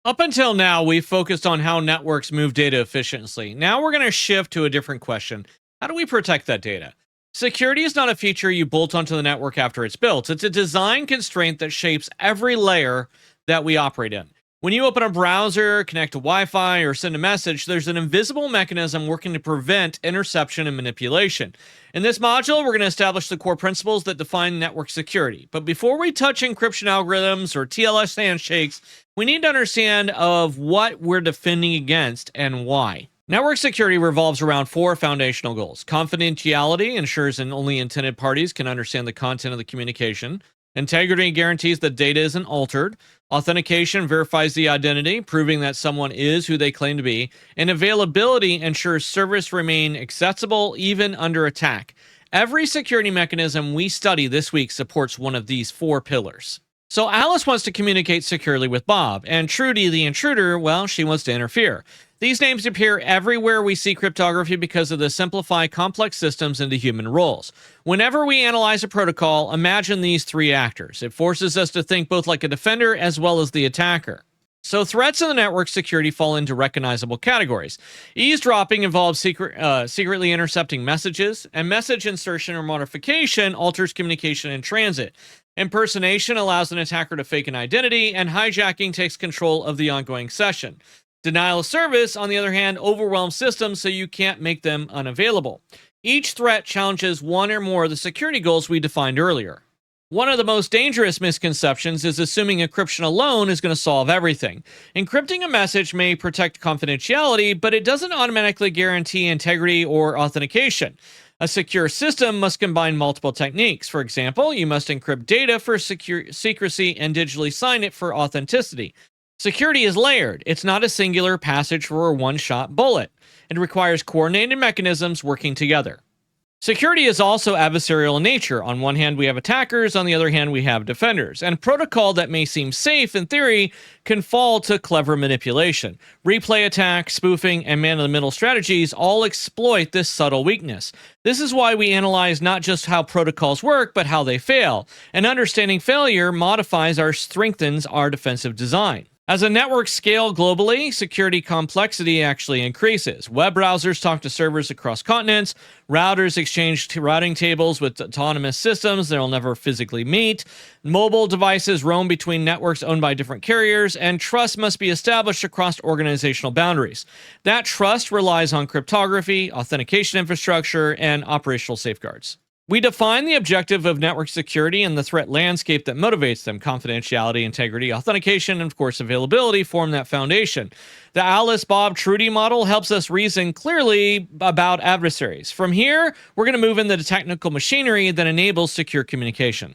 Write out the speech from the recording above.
Up until now, we've focused on how networks move data efficiently. Now we're going to shift to a different question. How do we protect that data? Security is not a feature you bolt onto the network after it's built. It's a design constraint that shapes every layer that we operate in. When you open a browser, connect to Wi Fi, or send a message, there's an invisible mechanism working to prevent interception and manipulation. In this module, we're going to establish the core principles that define network security. But before we touch encryption algorithms or TLS handshakes, we need to understand of what we're defending against and why. Network security revolves around four foundational goals. Confidentiality ensures that only intended parties can understand the content of the communication. Integrity guarantees that data isn't altered. Authentication verifies the identity, proving that someone is who they claim to be. And availability ensures service remain accessible even under attack. Every security mechanism we study this week supports one of these four pillars. So Alice wants to communicate securely with Bob, and Trudy the intruder, well, she wants to interfere. These names appear everywhere we see cryptography because of the simplify complex systems into human roles. Whenever we analyze a protocol, imagine these three actors. It forces us to think both like a defender as well as the attacker. So threats in the network security fall into recognizable categories. Eavesdropping involves secretly intercepting messages, and message insertion or modification alters communication in transit. Impersonation allows an attacker to fake an identity, and hijacking takes control of the ongoing session. Denial of service, on the other hand, overwhelms systems so you can't make them unavailable. Each threat challenges one or more of the security goals we defined earlier. One of the most dangerous misconceptions is assuming encryption alone is going to solve everything. Encrypting a message may protect confidentiality, but it doesn't automatically guarantee integrity or authentication. A secure system must combine multiple techniques. For example, you must encrypt data for secrecy and digitally sign it for authenticity. Security is layered. It's not a singular passage for a one-shot bullet. It requires coordinated mechanisms working together. Security is also adversarial in nature. On one hand, we have attackers. On the other hand, we have defenders. And protocol that may seem safe in theory can fall to clever manipulation. Replay attacks, spoofing, and man-in-the-middle strategies all exploit this subtle weakness. This is why we analyze not just how protocols work, but how they fail. And understanding failure modifies or strengthens our defensive design. As a network scale globally, security complexity actually increases. Web browsers talk to servers across continents. Routers exchange routing tables with autonomous systems they'll never physically meet. Mobile devices roam between networks owned by different carriers, and trust must be established across organizational boundaries. That trust relies on cryptography, authentication infrastructure, and operational safeguards. We define the objective of network security and the threat landscape that motivates them. Confidentiality, integrity, authentication, and of course availability form that foundation. The Alice, Bob, Trudy model helps us reason clearly about adversaries. From here, we're going to move into the technical machinery that enables secure communication.